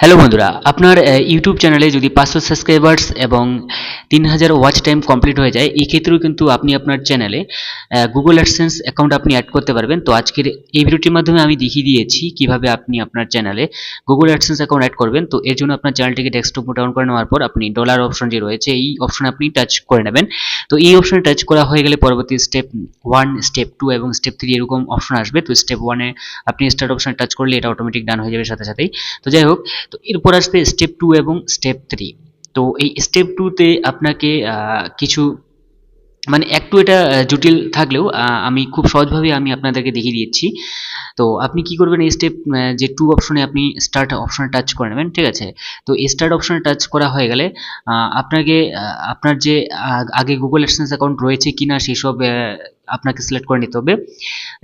Hello বন্ধুরা, আপনার YouTube চ্যানেলে যদি 500 সাবস্ক্রাইবার্স এবং 3000 ওয়াচ টাইম কমপ্লিট হয়ে যায়, এই ক্ষেত্রেও কিন্তু আপনি আপনার চ্যানেলে গুগল অ্যাডসেন্স অ্যাকাউন্ট আপনি অ্যাড করতে পারবেন। তো আজকের এই ভিডিওটির মাধ্যমে আমি দেখিয়ে দিয়েছি কিভাবে আপনি আপনার চ্যানেলে গুগল অ্যাডসেন্স অ্যাকাউন্ট অ্যাড করবেন। তো এর জন্য আপনার চ্যানেলটিকে ডেস্কটপ মোড অন করে নেওয়ার পর আপনি ডলার অপশন যে রয়েছে এই অপশনে আপনি টাচ করে নেবেন। তো এই অপশনে টাচ করা হয়ে গেলে পরবর্তী স্টেপ 1, স্টেপ 2 এবং স্টেপ 3 এরকম অপশন আসবে। তো স্টেপ 1 এ আপনি স্টার্ট অপশনে টাচ করলে এটা অটোমেটিক ডান হয়ে যাবে সাথে সাথেই। তো যাই হোক, তো এরপর আসবে স্টেপ 2 এবং স্টেপ 3। তো এই স্টেপ 2 তে আপনাকে কিছু মানে একটু এটা জটিল থাকলেও আমি খুব সহজভাবে আমি আপনাদেরকে দেখিয়ে দিচ্ছি। তো আপনি কি করবেন, এই স্টেপ যে 2 অপশনে আপনি স্টার্ট অপশনে টাচ করে নেবেন, ঠিক আছে? তো স্টার্ট অপশনে টাচ করা হয়ে গেলে আপনাকে আপনার যে আগে গুগল অ্যাডসেন্স অ্যাকাউন্ট রয়েছে কিনা সেসব আপনাকে সিলেক্ট করে নিতে হবে,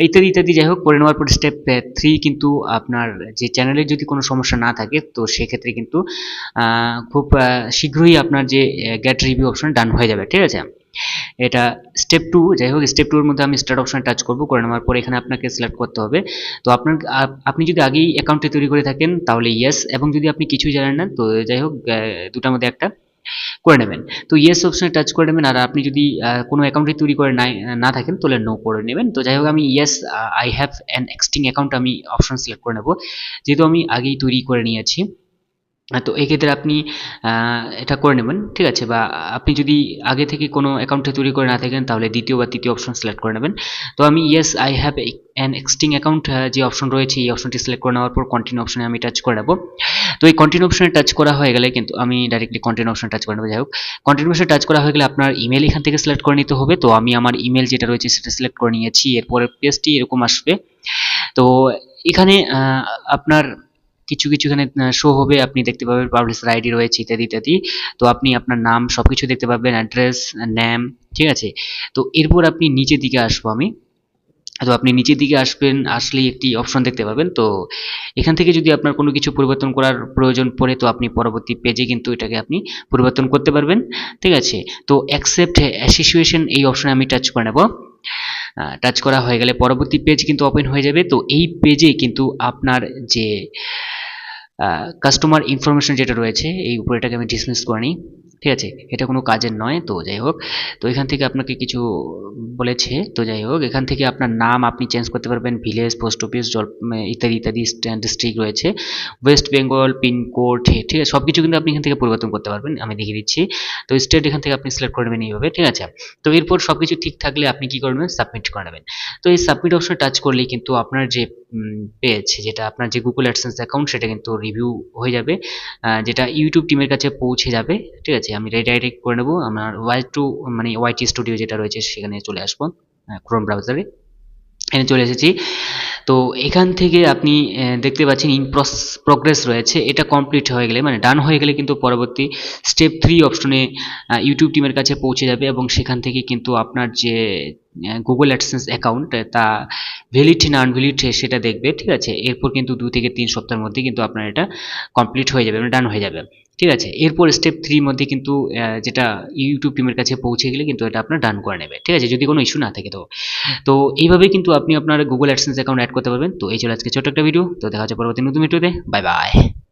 ইত্যাদি ইত্যাদি। যাই হোক, করে নেওয়ার পর স্টেপ 3 কিন্তু আপনার যে চ্যানেলের যদি কোনো সমস্যা না থাকে তো সেক্ষেত্রে কিন্তু খুব শীঘ্রই আপনার যে গেট রিভিউ অপশন ডান হয়ে যাবে, ঠিক আছে? এটা স্টেপ 2। যাই হোক, স্টেপ 2 এর মধ্যে আমি স্টার্ট অপশনে টাচ করব। করে নেওয়ার পরে এখানে আপনাকে সিলেক্ট করতে হবে। তো আপনার আপনি যদি আগেই অ্যাকাউন্টটি তৈরি করে থাকেন তাহলে ইয়েস, এবং যদি আপনি কিছুই জানেন না তো যাই হোক দুটার মধ্যে একটা করে নেবেন। তো ইয়েস অপশনে টাচ করে নেবেন। আর আপনি যদি কোনো অ্যাকাউন্টই তৈরি করে না থাকেন তাহলে নো করে নেবেন। তো যাই হোক, আমি yes I have an existing account আমি অপশন সিলেক্ট করে নেব, যেহেতু আমি আগেই তৈরি করে নিয়েছি। তো এক্ষেত্রে আপনি এটা করে নেবেন, ঠিক আছে? বা আপনি যদি আগে থেকে কোনো অ্যাকাউন্টে তৈরি করে না থাকেন তাহলে দ্বিতীয় বা তৃতীয় অপশন সিলেক্ট করে নেবেন। তো আমি yes I have an existing account যে অপশন রয়েছে এই অপশনটি সিলেক্ট করে নেওয়ার পর কন্টিনিউ অপশনে আমি টাচ করে নেব। তো এই কন্টিনিউ অপশনে টাচ করা হয়ে গেলে কিন্তু আমি ডাইরেক্টলি কন্টিনিউ অপশনে টাচ করে নেব। যাই হোক, কন্টিনিউ অপশনে টাচ করা হয়ে গেলে আপনার ইমেল এখান থেকে সিলেক্ট করে নিতে হবে। তো আমি আমার ইমেল যেটা রয়েছে সেটা সিলেক্ট করে নিয়েছি। এরপরের পেজটি এরকম আসবে। তো এখানে আপনার কিছু এখানে শো হবে, আপনি দেখতে পাবেন পাবলিশার আইডি রয়েছে ইত্যাদি ইত্যাদি। তো আপনি আপনার নাম সবকিছু দেখতে পাবেন, অ্যাড্রেস, নেম, ঠিক আছে? তো এরপর আপনি নিচের দিকে আসবো আমি। তো আপনি নিচের দিকে আসবেন, আসলেই একটি অপশন দেখতে পাবেন। তো এখান থেকে যদি আপনার কোনো কিছু পরিবর্তন করার প্রয়োজন পড়ে তো আপনি পরবর্তী পেজে কিন্তু এটাকে আপনি পরিবর্তন করতে পারবেন, ঠিক আছে? তো অ্যাকসেপ্ট অ্যাসোসিয়েশন এই অপশনে আমি টাচ করে নেব। টাচ করা হয়ে গেলে পরবর্তী পেজ কিন্তু ওপেন হয়ে যাবে। তো এই পেজে কিন্তু আপনার যে কাস্টমার ইনফরমেশন যেটা রয়েছে এই উপরেটাকে আমি ডিসমিস করে নিই, ঠিক আছে? এটা কোনো কাজের নয়। তো যাই হোক, তো এখান থেকে আপনাকে কিছু বলেছে। তো যাই হোক, এখান থেকে আপনার নাম আপনি চেঞ্জ করতে পারবেন, ভিলেজ, পোস্ট অফিস, ইত্যাদি ইত্যাদি ডিস্ট্রিক্ট রয়েছে, ওয়েস্ট বেঙ্গল, পিনকোড, ঠিক আছে? সব কিছু কিন্তু আপনি এখান থেকে পরিবর্তন করতে পারবেন, আমি দেখিয়ে দিচ্ছি। তো স্টেট এখান থেকে আপনি সিলেক্ট করে নেবেন এইভাবে, ঠিক আছে? তো এরপর সব কিছু ঠিক থাকলে আপনি কি করবেন, সাবমিট করে নেবেন। তো এই সাবমিট অপশনে টাচ করলেই কিন্তু আপনার যে পেজ, যেটা আপনার যে গুগল অ্যাডসেন্স অ্যাকাউন্ট সেটা কিন্তু রিভিউ হয়ে যাবে, যেটা ইউটিউব টিমের কাছে পৌঁছে যাবে, ঠিক আছে? আমি রিডাইরেক্ট করে নেব আমার মানে ওয়াইটি স্টুডিও যেটা রয়েছে সেখানে চলে আসবো, ক্রোম ব্রাউজারে এখানে চলে এসেছি। তো এখান থেকে আপনি দেখতে পাচ্ছেন ইন প্রগ্রেস রয়েছে। এটা কমপ্লিট হয়ে গেলে মানে ডান হয়ে গেলে কিন্তু পরবর্তী স্টেপ 3 অপশনে ইউটিউব টিমের কাছে পৌঁছে যাবে এবং সেখান থেকে কিন্তু আপনার যে গুগল অ্যাডসেন্স অ্যাকাউন্ট তা ভ্যালিড না আনভ্যালিড সেটা দেখবে, ঠিক আছে? এরপর কিন্তু 2 থেকে 3 সপ্তাহের মধ্যে কিন্তু আপনার এটা কমপ্লিট হয়ে যাবে, মানে ডান হয়ে যাবে, ঠিক আছে? এরপর স্টেপ 3 মধ্যে কিন্তু যেটা ইউটিউব টিমের কাছে পৌঁছে গেলে কিন্তু এটা আপনার ডান করে নেবে, ঠিক আছে? যদি কোনো ইস্যু না থাকে তো। তো এইভাবেই কিন্তু আপনি আপনার গুগল অ্যাডসেন্স অ্যাকাউন্ট অ্যাড করতে পারবেন। তো এই ছিল আজকে ছোট্ট একটা ভিডিও। তো দেখা হচ্ছে পরবর্তী নতুন ভিডিওতে। Bye bye.